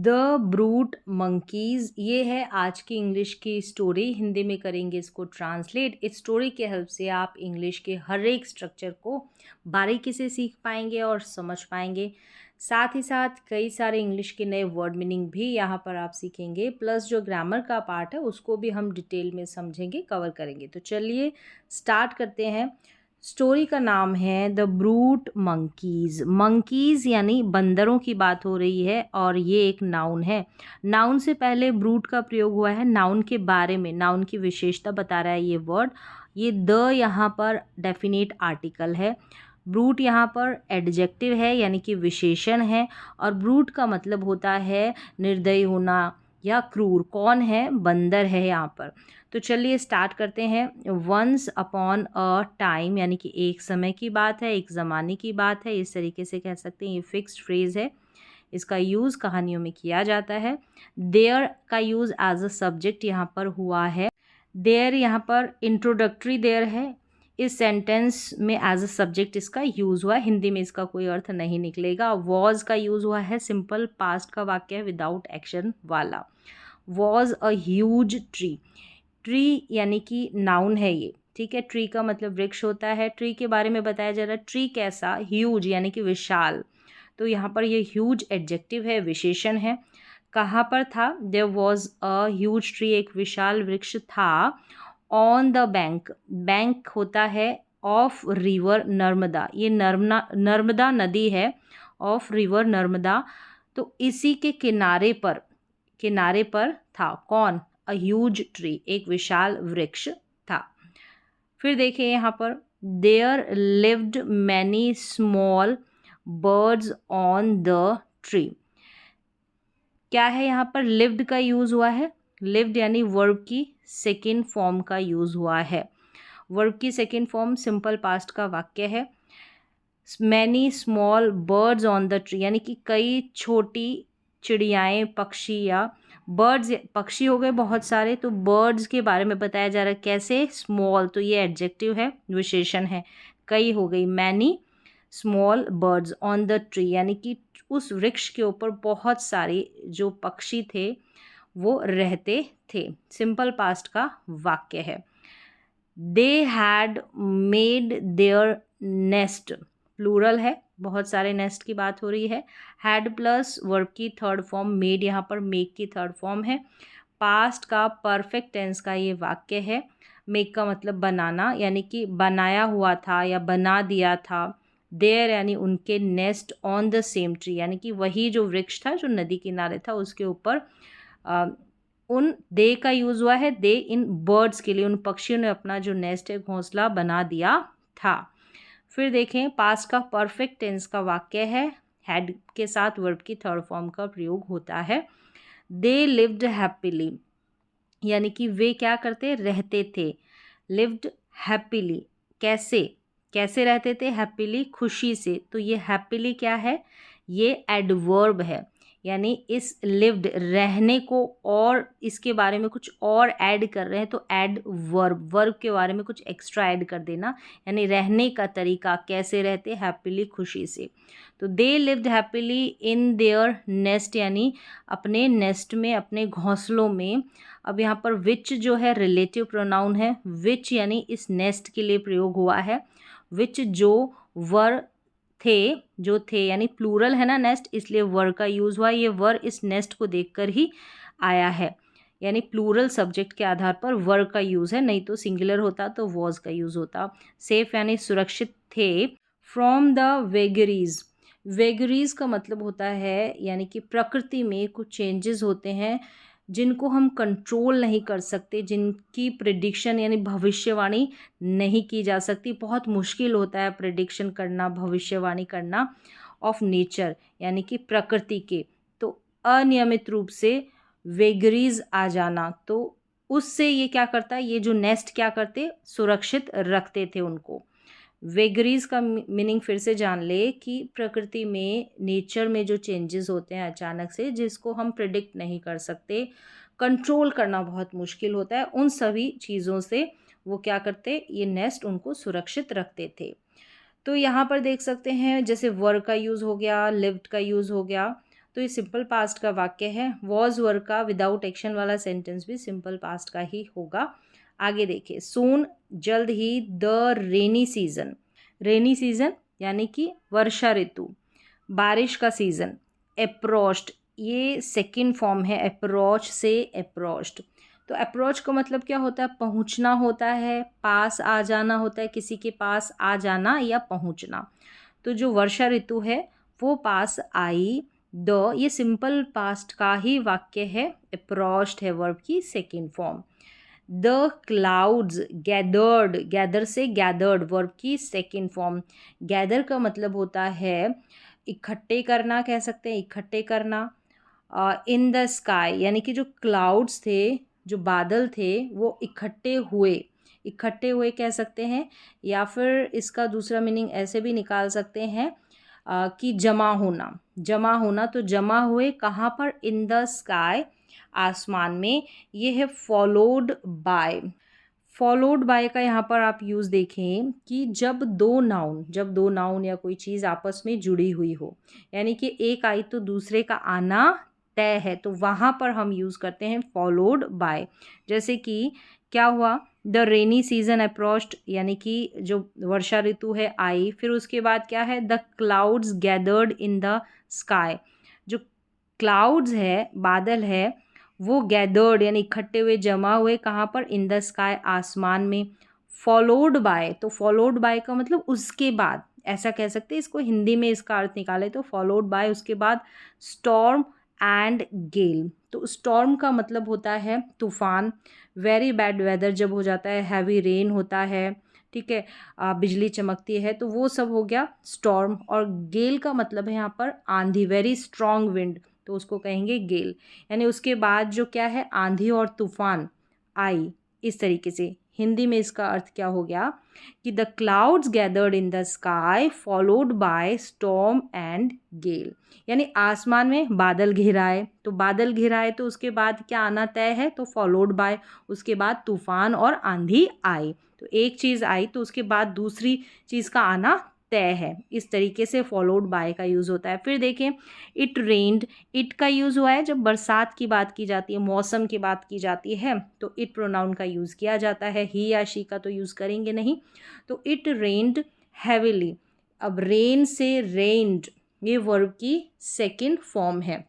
The brute monkeys, ये है आज की इंग्लिश की स्टोरी। हिंदी में करेंगे इसको ट्रांसलेट। इस स्टोरी के हेल्प से आप इंग्लिश के हर एक स्ट्रक्चर को बारीकी से सीख पाएंगे और समझ पाएंगे। साथ ही साथ कई सारे इंग्लिश के नए वर्ड मीनिंग भी यहाँ पर आप सीखेंगे, प्लस जो ग्रामर का पार्ट है उसको भी हम डिटेल में समझेंगे, कवर करेंगे। तो चलिए स्टार्ट करते हैं। स्टोरी का नाम है द ब्रूट मंकीज़। मंकीज़ यानी बंदरों की बात हो रही है और ये एक नाउन है। नाउन से पहले ब्रूट का प्रयोग हुआ है नाउन के बारे में, नाउन की विशेषता बता रहा है ये वर्ड। ये द यहाँ पर डेफिनेट आर्टिकल है। ब्रूट यहाँ पर एडजेक्टिव है यानी कि विशेषण है। और ब्रूट का मतलब होता है निर्दयी होना या क्रूर। कौन है? बंदर है यहाँ पर। तो चलिए स्टार्ट करते हैं। वंस अपॉन अ टाइम यानी कि एक समय की बात है, एक ज़माने की बात है, इस तरीके से कह सकते हैं। ये फिक्स्ड फ्रेज़ है, इसका यूज़ कहानियों में किया जाता है। देयर का यूज़ एज अ सब्जेक्ट यहाँ पर हुआ है। देयर यहाँ पर इंट्रोडक्टरी देयर है। इस सेंटेंस में एज अ सब्जेक्ट इसका यूज़ हुआ है। हिंदी में इसका कोई अर्थ नहीं निकलेगा। वॉज का यूज़ हुआ है, सिंपल पास्ट का वाक्य है विदाउट एक्शन वाला। Was a huge tree. Tree यानी कि नाउन है ये, ठीक है। ट्री का मतलब वृक्ष होता है। ट्री के बारे में बताया जा रहा है। ट्री कैसा? ह्यूज यानी कि विशाल। तो यहाँ पर ये ह्यूज एडजेक्टिव है, विशेषण है। कहाँ पर था? There was a huge tree, एक विशाल वृक्ष था। ऑन द बैंक, बैंक होता है ऑफ रिवर नर्मदा, ये नर्मदा नदी है। ऑफ रिवर नर्मदा, तो इसी के किनारे पर था। कौन? अ ह्यूज ट्री, एक विशाल वृक्ष था। फिर देखिए यहाँ पर there lived many small birds on the tree. क्या है यहाँ पर? लिव्ड का यूज़ हुआ है। लिव्ड यानी वर्ब की सेकेंड फॉर्म का यूज़ हुआ है। वर्ब की सेकेंड फॉर्म सिंपल पास्ट का वाक्य है। Many small birds on the tree यानी कि कई छोटी चिड़ियाएँ, पक्षी या बर्ड्स, पक्षी हो गए बहुत सारे, तो बर्ड्स के बारे में बताया जा रहा है। कैसे? स्मॉल, तो ये एडजेक्टिव है, विशेषण है। कई हो गई, many small birds on the tree यानी कि उस वृक्ष के ऊपर बहुत सारे जो पक्षी थे वो रहते थे। सिंपल पास्ट का वाक्य है। They had made their nest, plural है, बहुत सारे नेस्ट की बात हो रही है। हैड प्लस वर्ब की थर्ड फॉर्म मेड, यहाँ पर मेक की थर्ड फॉर्म है। पास्ट का परफेक्ट टेंस का ये वाक्य है। मेक का मतलब बनाना, यानी कि बनाया हुआ था या बना दिया था। देयर यानी उनके, nest on the same tree यानी कि वही जो वृक्ष था जो नदी किनारे था उसके ऊपर। उन दे का यूज़ हुआ है। दे इन बर्ड्स के लिए, उन पक्षियों ने अपना जो नेस्ट है, घोंसला बना दिया था। फिर देखें पास्ट का परफेक्ट टेंस का वाक्य है। हैड के साथ वर्ब की थर्ड फॉर्म का प्रयोग होता है। दे लिव्ड हैप्पीली यानी कि वे क्या करते? रहते थे। लिव्ड हैप्पीली, कैसे? कैसे रहते थे? हैप्पीली, खुशी से। तो ये हैप्पीली क्या है? ये एडवर्ब है, यानी इस लिव्ड रहने को और इसके बारे में कुछ और ऐड कर रहे हैं तो ऐड वर्ब, वर्ब के बारे में कुछ एक्स्ट्रा ऐड कर देना। यानी रहने का तरीका, कैसे रहते? हैप्पीली, खुशी से। तो they lived happily in their nest यानी अपने नेस्ट में, अपने घोंसलों में। अब यहाँ पर विच जो है रिलेटिव प्रोनाउन है। विच यानी इस नेस्ट के लिए प्रयोग हुआ है। विच जो वर थे, जो थे यानी प्लूरल है ना नेस्ट, इसलिए वर का यूज़ हुआ। ये वर इस नेस्ट को देखकर ही आया है, यानी प्लूरल सब्जेक्ट के आधार पर वर का यूज़ है, नहीं तो सिंगुलर होता तो वॉज का यूज़ होता। सेफ यानी सुरक्षित थे। फ्रॉम द वेगरीज, वेगरीज का मतलब होता है यानी कि प्रकृति में कुछ चेंजेस होते हैं जिनको हम कंट्रोल नहीं कर सकते, जिनकी प्रिडिक्शन यानी भविष्यवाणी नहीं की जा सकती। बहुत मुश्किल होता है प्रिडिक्शन करना, भविष्यवाणी करना ऑफ नेचर यानी कि प्रकृति के। तो अनियमित रूप से वेगरीज आ जाना, तो उससे ये क्या करता है? ये जो नेस्ट क्या करते? सुरक्षित रखते थे उनको। वेगरीज का मीनिंग फिर से जान ले कि प्रकृति में, नेचर में जो चेंजेस होते हैं अचानक से, जिसको हम प्रिडिक्ट नहीं कर सकते, कंट्रोल करना बहुत मुश्किल होता है, उन सभी चीज़ों से वो क्या करते? ये नेस्ट उनको सुरक्षित रखते थे। तो यहाँ पर देख सकते हैं जैसे वर का यूज़ हो गया, लिव्ड का यूज़ हो गया। तो ये सिंपल पास्ट का वाक्य है। वॉज वर का विदाउट एक्शन वाला सेंटेंस भी सिंपल पास्ट का ही होगा। आगे देखिए, सून जल्द ही, the rainy season, rainy season यानी कि वर्षा ऋतु, बारिश का सीजन, अप्रोच्ड, ये सेकंड फॉर्म है अप्रोच से अप्रोच्ड। तो अप्रोच का मतलब क्या होता है? पहुंचना होता है, पास आ जाना होता है, किसी के पास आ जाना या पहुंचना। तो जो वर्षा ऋतु है वो पास आई। द ये सिंपल पास्ट का ही वाक्य है, अप्रोच्ड है वर्ब की second form. The clouds gathered, gather से गैदर्ड वर्ब की सेकंड फॉर्म। गैदर का मतलब होता है इकट्ठे करना, कह सकते हैं इकट्ठे करना। इन द स्काई यानी कि जो क्लाउड्स थे, जो बादल थे वो इकट्ठे हुए, इकट्ठे हुए कह सकते हैं। या फिर इसका दूसरा मीनिंग ऐसे भी निकाल सकते हैं कि जमा होना, जमा होना। तो जमा हुए कहाँ पर? इन द स्काई, आसमान में। ये है फॉलोड बाय। फॉलोड बाय का यहाँ पर आप यूज़ देखें कि जब दो नाउन या कोई चीज़ आपस में जुड़ी हुई हो, यानी कि एक आई तो दूसरे का आना तय है, तो वहाँ पर हम यूज़ करते हैं फॉलोड बाय। जैसे कि क्या हुआ? द रेनी सीजन अप्रोच्ड, यानी कि जो वर्षा ऋतु है आई, फिर उसके बाद क्या है? The clouds gathered in the sky, जो क्लाउड्स है, बादल है, वो गैदर्ड यानी इकट्ठे हुए, जमा हुए कहाँ पर? इन द स्काई, आसमान में। फॉलोड बाय, तो फॉलोड बाय का मतलब उसके बाद, ऐसा कह सकते हैं इसको। हिंदी में इसका अर्थ निकाले तो फॉलोड बाय उसके बाद स्टॉर्म एंड गेल। तो स्टॉर्म का मतलब होता है तूफान, वेरी बैड वेदर जब हो जाता है, हैवी रेन होता है, ठीक है, बिजली चमकती है, तो वो सब हो गया स्टॉर्म। और गेल का मतलब है यहाँ पर आंधी, वेरी स्ट्रॉन्ग विंड, तो उसको कहेंगे गेल। यानी उसके बाद जो क्या है? आंधी और तूफान आई। इस तरीके से हिंदी में इसका अर्थ क्या हो गया कि the clouds gathered in the sky followed by storm and gale, यानी आसमान में बादल घिराए, तो बादल घिराए तो उसके बाद क्या आना तय है? तो फॉलोड बाय, उसके बाद तूफान और आंधी आई। तो एक चीज़ आई तो उसके बाद दूसरी चीज़ का आना तय है। इस तरीके से फॉलोड बाय का यूज़ होता है। फिर देखें, इट रेन्ड, इट का यूज़ हुआ है जब बरसात की बात की जाती है, मौसम की बात की जाती है, तो इट प्रोनाउन का यूज़ किया जाता है। ही या शी का तो यूज़ करेंगे नहीं। तो इट रेन्ड हैविली, अब रेन से रेन्ड, ये वर्ब की सेकंड फॉर्म है।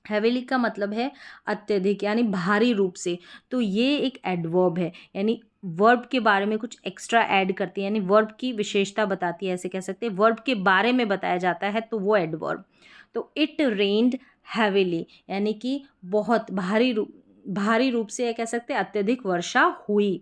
हैविली का मतलब है अत्यधिक यानी भारी रूप से, तो ये एक एडवर्ब है, यानी वर्ब के बारे में कुछ एक्स्ट्रा ऐड करती है, यानी वर्ब की विशेषता बताती है, ऐसे कह सकते हैं। वर्ब के बारे में बताया जाता है तो वो एडवर्ब। तो इट रेन्ड हैविली यानी कि बहुत भारी रूप से, कह सकते हैं अत्यधिक वर्षा हुई।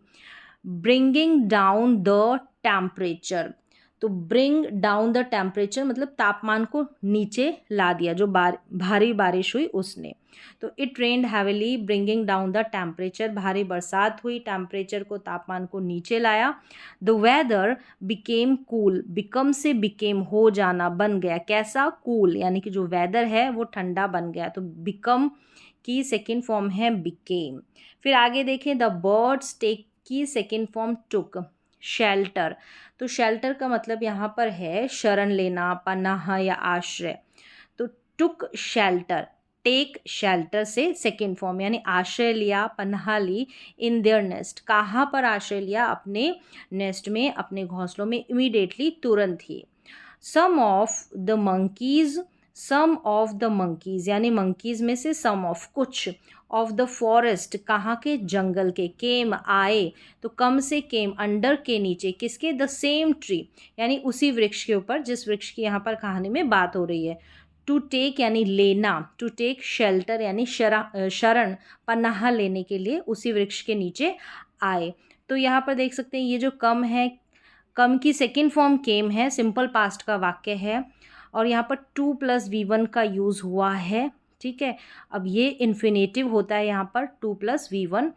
ब्रिंगिंग डाउन द टेम्परेचर, तो ब्रिंग डाउन द टेम्परेचर मतलब तापमान को नीचे ला दिया, जो भारी बारिश हुई उसने। तो it rained heavily bringing down the temperature, भारी बरसात हुई, टेम्परेचर को, तापमान को नीचे लाया। The weather became cool, become से बिकेम हो जाना, बन गया, कैसा? कूल, यानी कि जो वेदर है वो ठंडा बन गया, तो बिकम की सेकेंड फॉर्म है बिकेम। फिर आगे देखें, द बर्ड्स टेक की सेकेंड फॉर्म टुक, शेल्टर, तो शेल्टर का मतलब यहाँ पर है शरण लेना, पनाह या आश्रय। तो टुक शेल्टर, टेक शेल्टर से सेकेंड फॉर्म, यानी आश्रय लिया, पनाह ली। इन देयर नेस्ट, कहाँ पर आश्रय लिया? अपने नेस्ट में, अपने घोंसलों में, इमीडिएटली, तुरंत ही। सम ऑफ द मंकीज यानी मंकीज में से सम ऑफ, कुछ, ऑफ द फॉरेस्ट, कहाँ के? जंगल के, केम आए, तो कम से केम, अंडर के नीचे, किसके? द सेम ट्री, यानी उसी वृक्ष के ऊपर जिस वृक्ष की यहाँ पर कहानी में बात हो रही है। टू टेक यानी लेना, टू टेक शेल्टर यानी शरण, पनाह लेने के लिए उसी वृक्ष के नीचे आए। तो यहाँ पर देख सकते हैं ये जो कम है, कम की सेकेंड फॉर्म केम है, सिंपल पास्ट का वाक्य है, और यहाँ पर 2 + V1 का यूज़ हुआ है, ठीक है। अब ये इन्फिनेटिव होता है यहाँ पर 2 + V1।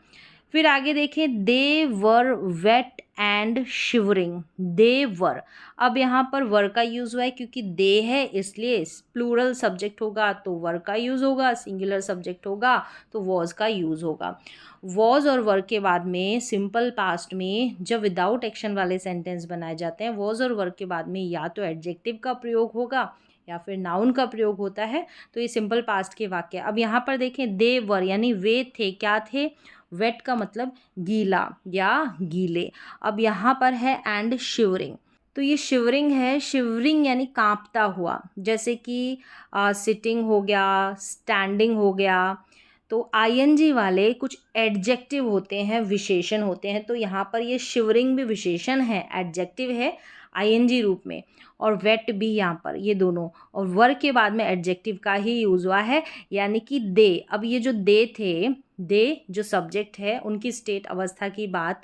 फिर आगे देखें, दे वर वेट एंड शिवरिंग, दे वर, अब यहाँ पर वर का यूज़ हुआ है क्योंकि दे है इसलिए प्लूरल सब्जेक्ट होगा तो वर का यूज़ होगा, सिंगुलर सब्जेक्ट होगा तो वॉज का यूज़ होगा। वॉज और वर के बाद में सिंपल पास्ट में जब विदाउट एक्शन वाले सेंटेंस बनाए जाते हैं, वॉज और वर के बाद में या तो एडजेक्टिव का प्रयोग होगा या फिर नाउन का प्रयोग होता है तो ये सिंपल पास्ट के वाक्य। अब यहाँ पर देखें दे वर यानी वे थे, क्या थे, वेट का मतलब गीला या गीले। अब यहाँ पर है एंड शिवरिंग, तो ये शिवरिंग है, शिवरिंग यानी कांपता हुआ, जैसे कि सिटिंग हो गया, स्टैंडिंग हो गया। तो आईएनजी वाले कुछ एडजेक्टिव होते हैं, विशेषण होते हैं, तो यहाँ पर ये शिवरिंग भी विशेषण है, एडजेक्टिव है आईएनजी रूप में, और वेट भी यहाँ पर, ये दोनों, और वर्ग के बाद में एडजेक्टिव का ही यूज हुआ है, यानी कि दे। अब ये जो दे थे, दे जो सब्जेक्ट है उनकी स्टेट अवस्था की बात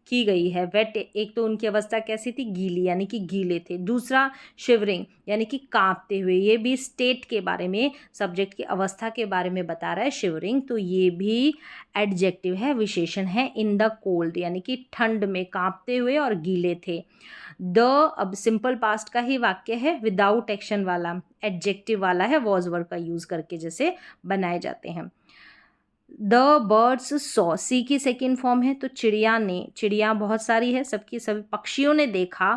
की गई है। वेट, एक तो उनकी अवस्था कैसी थी, गीली यानी कि गीले थे। दूसरा शिवरिंग यानी कि कांपते हुए, ये भी स्टेट के बारे में, सब्जेक्ट की अवस्था के बारे में बता रहा है शिवरिंग, तो ये भी एडजेक्टिव है, विशेषण है। इन द कोल्ड यानी कि ठंड में कांपते हुए और गीले थे। द अब सिंपल पास्ट का ही वाक्य है, विदाउट एक्शन वाला, एडजेक्टिव वाला है, वॉज वर्ब का यूज करके जैसे बनाए जाते हैं। द बर्ड्स सॉ, सी की सेकेंड फॉर्म है, तो चिड़िया ने, चिड़िया बहुत सारी है, सबकी सभी पक्षियों ने देखा।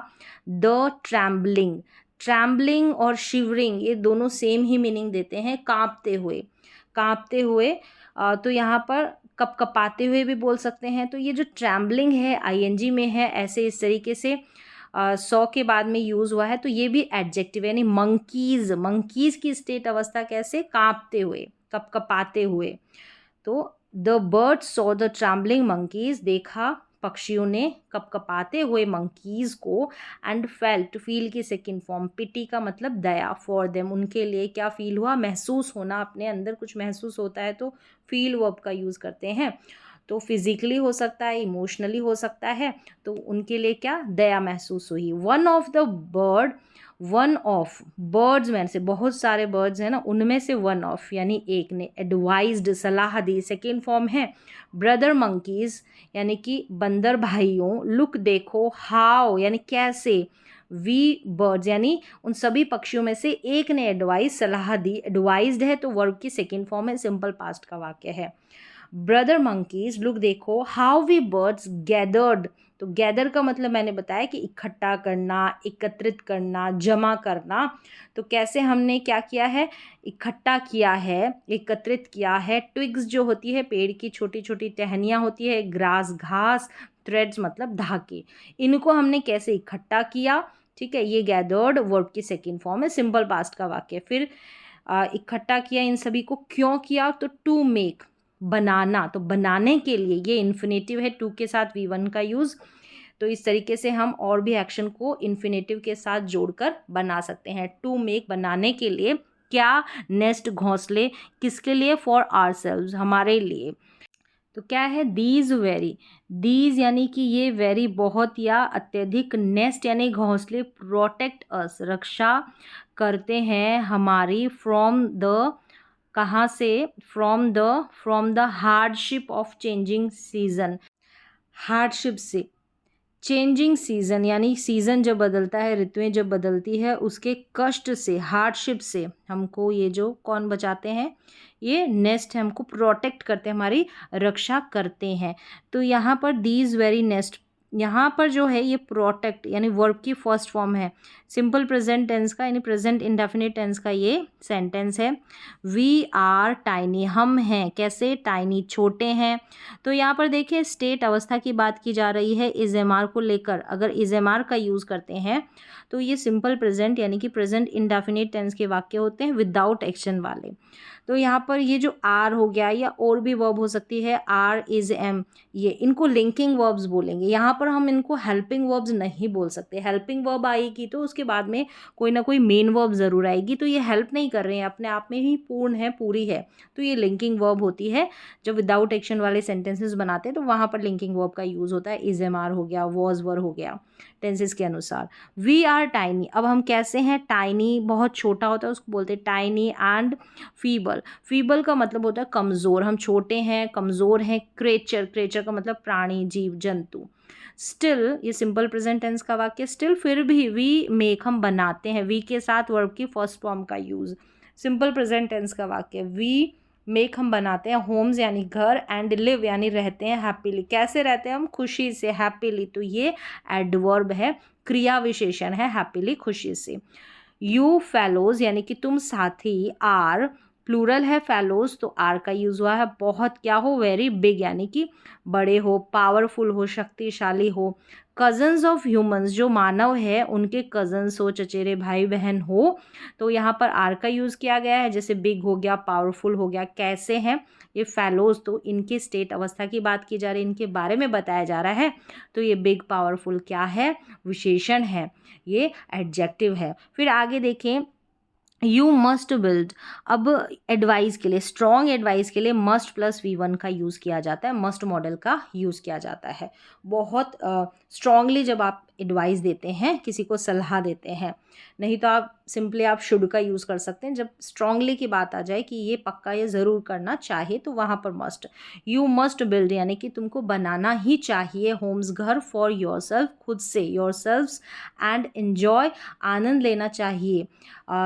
द ट्रैम्बलिंग, ट्रैम्बलिंग और शिवरिंग ये दोनों सेम ही मीनिंग देते हैं, कांपते हुए, कांपते हुए। तो यहाँ पर कपकपाते हुए भी बोल सकते हैं। तो ये जो ट्रैम्बलिंग है आईएनजी में है, ऐसे इस तरीके से सौ के बाद में यूज हुआ है, तो ये भी एडजेक्टिव यानी मंकीज, मंकीज की स्टेट अवस्था कैसे, कांपते हुए, कपकपाते हुए। तो the bird saw the trembling monkeys, देखा पक्षियों ने कपकपाते हुए मंकीज को। एंड फेल्ट, फील की सेकेंड फॉर्म, पिटी का मतलब दया, फॉर देम उनके लिए क्या फील हुआ, महसूस होना, अपने अंदर कुछ महसूस होता है तो फील वर्ब का यूज करते हैं। तो फिजिकली हो सकता है, इमोशनली हो सकता है, तो उनके लिए क्या, दया महसूस हुई। One of the bird, one of birds में से बहुत सारे बर्ड्स हैं ना, उनमें से वन ऑफ यानी एक ने, एडवाइज्ड सलाह दी, सेकेंड फॉर्म है। ब्रदर मंकीज यानी कि बंदर भाइयों, लुक देखो, हाउ यानी कैसे, वी बर्ड्स यानी उन सभी पक्षियों में से एक ने एडवाइज, सलाह दी, एडवाइज्ड है तो वर्ब की सेकेंड फॉर्म है, सिंपल पास्ट का वाक्य है। ब्रदर मंकीज, लुक देखो, हाउ वी बर्ड्स गैदर्ड, तो गैदर का मतलब मैंने बताया कि इकट्ठा करना, एकत्रित करना, जमा करना। तो कैसे हमने क्या किया है, इकट्ठा किया है, एकत्रित किया है। ट्विग्स जो होती है, पेड़ की छोटी छोटी टहनियाँ होती है, ग्रास घास, थ्रेड्स मतलब धागे, इनको हमने कैसे इकट्ठा किया, ठीक है, ये गैदर्ड वर्ब की सेकेंड फॉर्म है, सिंपल पास्ट का वाक्य। फिर इकट्ठा किया इन सभी को, क्यों किया, तो टू मेक, बनाना, तो बनाने के लिए, ये इन्फिनेटिव है, टू के साथ V1 का यूज। तो इस तरीके से हम और भी एक्शन को इन्फिनेटिव के साथ जोड़कर बना सकते हैं। टू मेक, बनाने के लिए, क्या, नेस्ट घोंसले, किसके लिए, फॉर आवरसेल्व्स, हमारे लिए। तो क्या है, दीज वेरी, दीज यानी कि ये, वेरी बहुत या अत्यधिक, नेस्ट यानी घोंसले, प्रोटेक्ट अस रक्षा करते हैं हमारी, फ्रॉम द, कहाँ से, from the hardship of changing season, hardship से, चेंजिंग सीजन यानी सीजन जब बदलता है, ऋतुएं जब बदलती है, उसके कष्ट से, हार्डशिप से हमको ये जो कौन बचाते हैं, ये नेस्ट हमको प्रोटेक्ट करते हैं, हमारी रक्षा करते हैं। तो यहाँ पर दीज वेरी नेस्ट, यहाँ पर जो है ये प्रोटेक्ट यानी वर्ब की फर्स्ट फॉर्म है, सिंपल प्रेजेंट टेंस का यानी प्रेजेंट इंडेफिनिट टेंस का ये सेंटेंस है। वी आर टाइनी, हम हैं कैसे, टाइनी, छोटे हैं। तो यहाँ पर देखिए स्टेट अवस्था की बात की जा रही है, इज एम आर को लेकर, अगर इज एम आर का यूज़ करते हैं तो ये सिंपल प्रेजेंट यानी कि प्रेजेंट इंडेफिनिट टेंस के वाक्य होते हैं, विदाउट एक्शन वाले। तो यहाँ पर ये जो आर हो गया, या और भी वर्ब हो सकती है, आर, इज, एम, ये, इनको लिंकिंग वर्ब्स बोलेंगे। यहाँ पर हम इनको हेल्पिंग वर्ब्स नहीं बोल सकते, हेल्पिंग वर्ब आएगी तो उसके बाद में कोई ना कोई मेन वर्ब ज़रूर आएगी, तो ये हेल्प नहीं कर रहे हैं, अपने आप में ही पूर्ण है, पूरी है, तो ये लिंकिंग वर्ब होती है। जब विदाउट एक्शन वाले सेंटेंसेस बनाते हैं तो वहाँ पर लिंकिंग वर्ब का यूज़ होता है, इज एम आर हो गया, वॉज वर हो गया, टेंसेस के अनुसार। वी आर टाइनी, अब हम कैसे हैं, टाइनी बहुत छोटा होता है उसको बोलते हैं टाइनी, एंड फीबल, फीबल का मतलब होता है कमज़ोर, हम छोटे हैं, कमज़ोर हैं। क्रेचर, क्रेचर का मतलब प्राणी, जीव, जंतु। स्टिल, ये सिंपल प्रेजेंट टेंस का वाक्य, स्टिल फिर भी, वी मेक हम बनाते हैं, वी के साथ वर्ब की फर्स्ट फॉर्म का यूज़, सिंपल प्रेजेंट टेंस का वाक्य, वी मेक हम बनाते हैं, होम्स यानी घर, एंड लिव यानी रहते हैं, हैप्पीली, कैसे रहते हैं हम, खुशी से, हैप्पीली, तो ये एडवर्ब है, क्रिया विशेषण है, हैप्पीली खुशी से। यू फेलोज यानी कि तुम साथी, आर प्लूरल है फेलोज तो आर का यूज़ हुआ है। बहुत क्या हो, वेरी बिग यानी कि बड़े हो, पावरफुल हो, शक्तिशाली हो। कज़न्स ऑफ ह्यूमंस जो मानव है उनके कज़न्स हो, चचेरे भाई बहन हो, तो यहाँ पर आर का यूज़ किया गया है। जैसे बिग हो गया, पावरफुल हो गया। कैसे हैं ये फेलोज, तो इनके स्टेट अवस्था की बात की जा रही है, इनके बारे में बताया जा रहा है। तो ये बिग पावरफुल क्या है, विशेषण है, ये एडजेक्टिव है। फिर आगे देखें, यू मस्ट बिल्ड। अब एडवाइस के लिए, स्ट्रॉन्ग एडवाइस के लिए मस्ट प्लस V1 का यूज़ किया जाता है, मस्ट मॉडल का यूज़ किया जाता है। बहुत स्ट्रांगली जब आप एडवाइस देते हैं, किसी को सलाह देते हैं, नहीं तो आप सिंपली आप शुड का यूज़ कर सकते हैं। जब स्ट्रांगली की बात आ जाए कि ये पक्का, ये ज़रूर करना चाहिए, तो वहाँ पर मस्ट। यू मस्ट बिल्ड यानी कि तुमको बनाना ही चाहिए होम्स, घर, फॉर योर सेल्फ, खुद से, योर सेल्व्स, एंड एन्जॉय, आनंद लेना चाहिए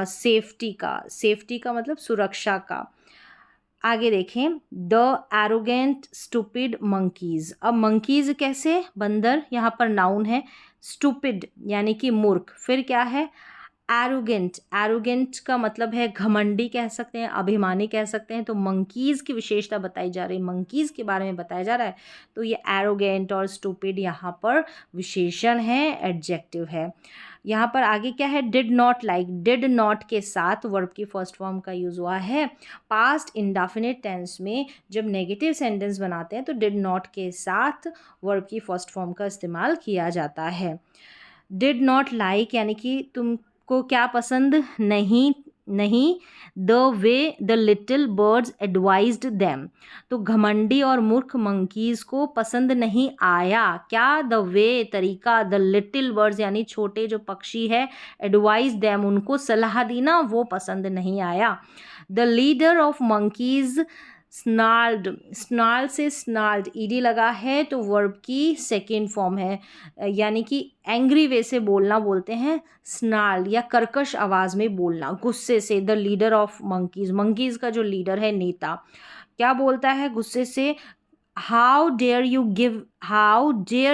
सेफ्टी का मतलब सुरक्षा का। आगे देखें, द एरोगेंट स्टूपिड मंकीज। अब मंकीज कैसे, बंदर, यहाँ पर नाउन है। स्टूपिड यानी कि मूर्ख, फिर क्या है, एरोगेंट का मतलब है घमंडी कह सकते हैं, अभिमानी कह सकते हैं। तो मंकीज़ की विशेषता बताई जा रही है, मंकीज़ के बारे में बताया जा रहा है। तो ये एरोगेंट और स्टूपिड यहाँ पर विशेषण है, एडजेक्टिव है। यहाँ पर आगे क्या है, did not like. Did not के साथ वर्ब की फर्स्ट फॉर्म का यूज़ हुआ है। पास्ट इंडेफिनिट टेंस में जब नेगेटिव सेंटेंस बनाते हैं तो डिड नॉट के साथ वर्ब की फर्स्ट फॉर्म का इस्तेमाल किया जाता है। डिड नॉट लाइक यानी कि तुमको क्या पसंद नहीं the way the little birds advised them. तो घमंडी और मूर्ख मंकीज़ को पसंद नहीं आया क्या, द वे तरीका, द लिटिल बर्ड्स यानी छोटे जो पक्षी है, एडवाइज देम उनको सलाह दी ना, वो पसंद नहीं आया। द लीडर ऑफ मंकीज़ स्नाल्ड, स्नाल से स्नाल्ड ईडी लगा है तो वर्ब की सेकेंड फॉर्म है, यानी कि एंग्री वे से बोलना बोलते हैं स्नाल्ड, या कर्कश आवाज़ में बोलना, गुस्से से। द लीडर ऑफ मंकीज़ का जो लीडर है, नेता, क्या बोलता है गुस्से से, how dare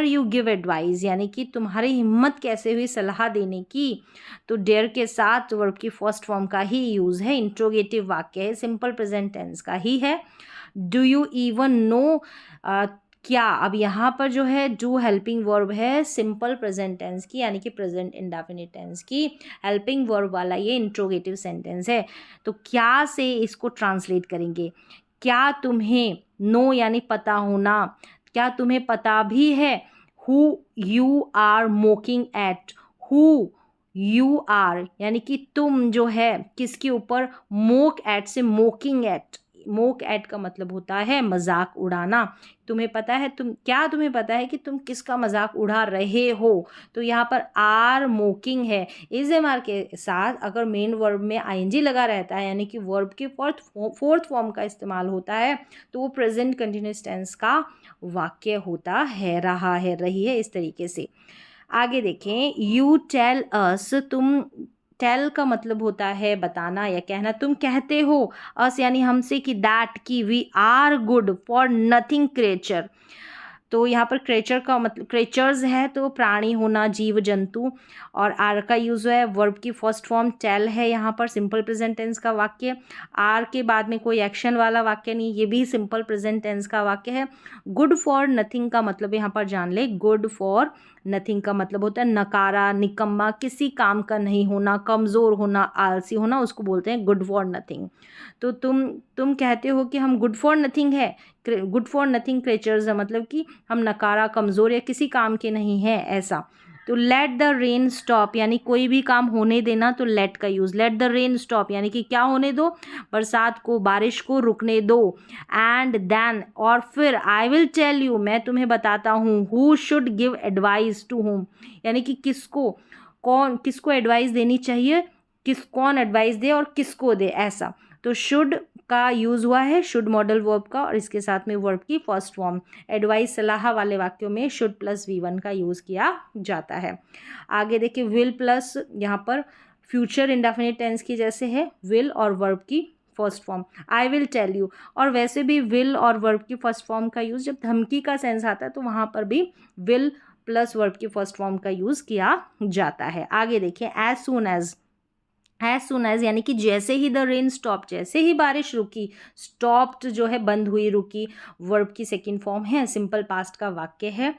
you give advice, यानी कि तुम्हारी हिम्मत कैसे हुई सलाह देने की। तो डेयर के साथ वर्ब की फर्स्ट फॉर्म का ही यूज़ है, इंट्रोगेटिव वाक्य है, सिंपल प्रेजेंट टेंस का ही है। डू यू इवन नो, क्या, अब यहाँ पर जो है डू हेल्पिंग वर्ब है सिंपल प्रेजेंट टेंस की, यानी कि प्रेजेंट इंडेफिनिट टेंस की, हेल्पिंग वर्ब वाला ये इंट्रोगेटिव सेंटेंस है। तो क्या से इसको ट्रांसलेट करेंगे, क्या तुम्हें, नो यानी पता होना, क्या तुम्हें पता भी है, who you are mocking at, who you are यानी कि तुम जो है किसके ऊपर, मोक एट से मोकिंग एट, मोक एट का मतलब होता है मजाक उड़ाना। तुम्हें पता है, तुम्हें पता है कि तुम किसका मजाक उड़ा रहे हो। तो यहाँ पर आर मोकिंग है, इज एम आर के साथ अगर मेन वर्ब में आईएनजी लगा रहता है, यानी कि वर्ब के फोर्थ फॉर्म का इस्तेमाल होता है, तो वो प्रेजेंट कंटिन्यूअस टेंस का वाक्य होता है, रहा है, रही है, इस तरीके से। आगे देखें, यू टेल अस, तुम, टेल का मतलब होता है बताना या कहना, तुम कहते हो, अस यानी हमसे, कि दैट की we are good for nothing creature. तो यहाँ पर क्रिएचर का मतलब क्रिएचर्स है तो प्राणी होना, जीव जंतु, और आर का यूज़ है, वर्ब की फर्स्ट फॉर्म टेल है, यहाँ पर सिंपल प्रेजेंट टेंस का वाक्य, आर के बाद में कोई एक्शन वाला वाक्य नहीं, ये भी सिंपल प्रेजेंट टेंस का वाक्य है। गुड फॉर नथिंग का मतलब यहाँ पर जान ले, गुड फॉर नथिंग का मतलब होता है नकारा, निकम्मा, किसी काम का नहीं होना, कमज़ोर होना, आलसी होना, उसको बोलते हैं गुड फॉर नथिंग। तो तुम कहते हो कि हम गुड फॉर नथिंग है, गुड फॉर नथिंग क्रिएचर्स है, मतलब कि हम नकारा, कमज़ोर या किसी काम के नहीं हैं, ऐसा। तो लेट द रेन स्टॉप यानी कोई भी काम होने देना, तो लेट का use, let the rain stop यानी कि क्या होने दो, बरसात को, बारिश को रुकने दो। एंड देन और फिर, आई विल टेल यू, मैं तुम्हें बताता हूँ, who should give advice to whom, यानी कि किसको एडवाइस देनी चाहिए, कौन एडवाइस दे और किसको दे, ऐसा। तो शुड का यूज़ हुआ है, शुड मॉडल वर्ब का, और इसके साथ में वर्ब की फर्स्ट फॉर्म। एडवाइस, सलाह वाले वाक्यों में शुड प्लस V1 का यूज़ किया जाता है। आगे देखिए, विल प्लस, यहाँ पर फ्यूचर इंडेफिनिट टेंस की जैसे है, विल और वर्ब की first form, I will tell you. और वैसे भी विल और वर्ब की फर्स्ट फॉर्म का यूज़ जब धमकी का सेंस आता है तो वहाँ पर भी विल प्लस वर्ब की फर्स्ट फॉर्म का यूज़ किया जाता है। आगे देखिए, as soon as, as soon as यानी कि जैसे ही द रेन स्टॉप, जैसे ही बारिश रुकी, स्टॉप्ड जो है बंद हुई, रुकी, वर्ब की सेकेंड फॉर्म है, सिंपल पास्ट का वाक्य है।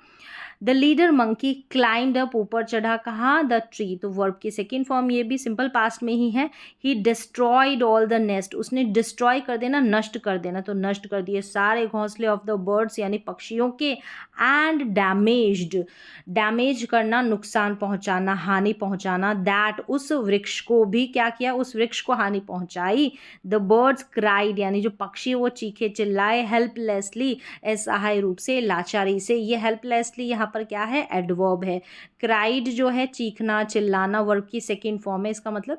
द लीडर मंकी क्लाइंड अप, ऊपर चढ़ा कहाँ, द ट्री, तो वर्ब की सेकेंड फॉर्म ये भी सिंपल पास्ट में ही है। ही डिस्ट्रॉयड ऑल द नेस्ट, उसने डिस्ट्रॉय कर देना, नष्ट कर देना, तो नष्ट कर दिए सारे घोंसले ऑफ द बर्ड्स यानी पक्षियों के। एंड डैमेज्ड, डैमेज करना, नुकसान पहुंचाना, हानि पहुंचाना, दैट, उस वृक्ष को भी क्या किया, उस वृक्ष को हानि पहुंचाई। द बर्ड्स क्राइड यानी जो पक्षी वो चीखे चिल्लाए, हेल्पलेसली, असहाय रूप से, लाचारी से। ये हेल्पलेसली यहाँ पर क्या है, एडवर्ब है। क्राइड जो है चीखना चिल्लाना, वर्ब की सेकेंड फॉर्म है, इसका मतलब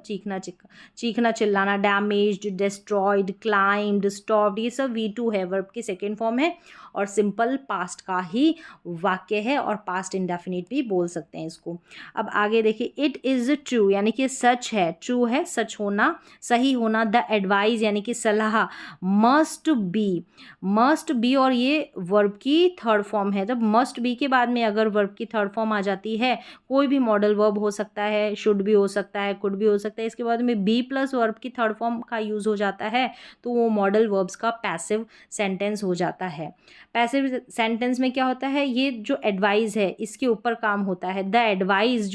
चीखना चिल्लाना। डैमेज्ड, डिस्ट्रॉयड, क्लाइम्ड, स्टॉप्ड, ये सब V2 है, वर्ब की सेकेंड फॉर्म है और सिंपल पास्ट का ही वाक्य है और पास्ट इंडेफिनिट भी बोल सकते हैं इसको। अब आगे देखिए, इट इज़ ट्रू यानी कि सच है, ट्रू है सच होना, सही होना। द एडवाइस यानी कि सलाह, मस्ट बी और ये वर्ब की थर्ड फॉर्म है। जब मस्ट बी के बाद में अगर वर्ब की थर्ड फॉर्म आ जाती है, कोई भी मॉडल वर्ब हो सकता है, शुड भी हो सकता है, कुड भी हो सकता है, इसके बाद में बी प्लस वर्ब की थर्ड फॉर्म का यूज़ हो जाता है, तो वो मॉडल वर्ब्स का पैसिव सेंटेंस हो जाता है। पैसिव सेंटेंस में क्या होता है, ये जो एडवाइस है इसके ऊपर काम होता है। द एडवाइस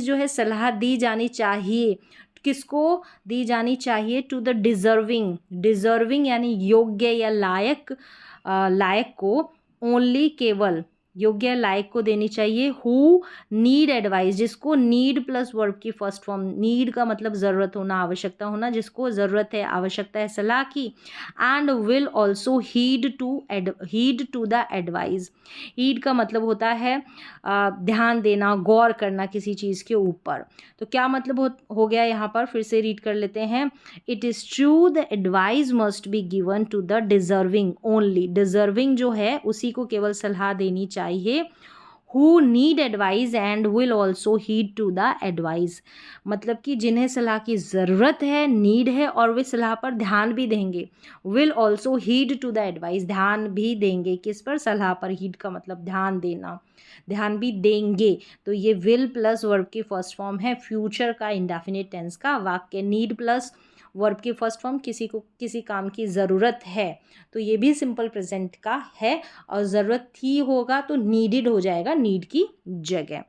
जो है सलाह दी जानी चाहिए, किसको दी जानी चाहिए, टू द डिजर्विंग यानी योग्य या लायक को, ओनली केवल योग्य लायक को देनी चाहिए। हु नीड एडवाइस, जिसको नीड प्लस वर्ब की फर्स्ट फॉर्म, नीड का मतलब ज़रूरत होना, आवश्यकता होना, जिसको ज़रूरत है, आवश्यकता है सलाह की। And will also heed to the advice, heed का मतलब होता है ध्यान देना, गौर करना किसी चीज़ के ऊपर। तो क्या मतलब हो गया यहाँ पर, फिर से रीड कर लेते हैं। It is true the advice must be given to the deserving only, deserving जो है उसी को केवल सलाह देनी चाहिए। Who need advice and will also heed to the advice, मतलब कि जिन्हें सलाह की ज़रूरत है, नीड है, और वे सलाह पर ध्यान भी देंगे। Will also heed to the advice, ध्यान भी देंगे, किस पर, सलाह पर। हीड का मतलब ध्यान देना, ध्यान भी देंगे। तो ये विल प्लस वर्ब की फर्स्ट फॉर्म है, फ्यूचर का इंडेफिनिट टेंस का वाक्य। नीड प्लस वर्ब की फर्स्ट फॉर्म, किसी को किसी काम की ज़रूरत है, तो ये भी सिंपल प्रेजेंट का है, और ज़रूरत थी होगा तो नीडिड हो जाएगा, नीड की जगह।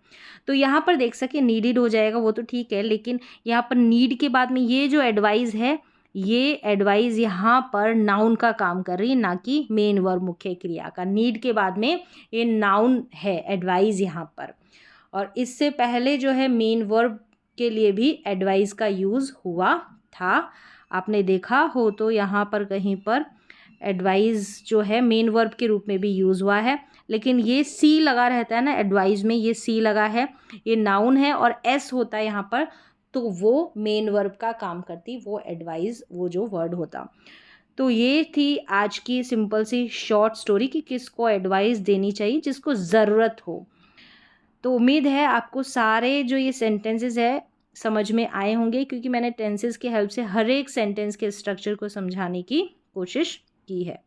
तो यहाँ पर देख सके नीडिड हो जाएगा वो तो ठीक है, लेकिन यहाँ पर नीड के बाद में ये जो एडवाइस है, ये एडवाइस यहाँ पर नाउन का काम कर रही है, ना कि मेन वर्ब मुख्य क्रिया का। नीड के बाद में ये नाउन है एडवाइस यहाँ पर, और इससे पहले जो है मेन वर्ब के लिए भी एडवाइस का यूज़ हुआ था। आपने देखा हो तो यहाँ पर कहीं पर एडवाइस जो है मेन वर्ब के रूप में भी यूज़ हुआ है, लेकिन ये सी लगा रहता है ना एडवाइस में, ये सी लगा है, ये नाउन है, और एस होता है यहाँ पर, तो वो मेन वर्ब का काम करती, वो एडवाइस वो जो वर्ड होता। तो ये थी आज की सिंपल सी शॉर्ट स्टोरी कि किसको एडवाइस देनी चाहिए, जिसको ज़रूरत हो। तो उम्मीद है आपको सारे जो ये सेंटेंसेस है समझ में आए होंगे, क्योंकि मैंने टेंसेस की हेल्प से हर एक सेंटेंस के स्ट्रक्चर को समझाने की कोशिश की है।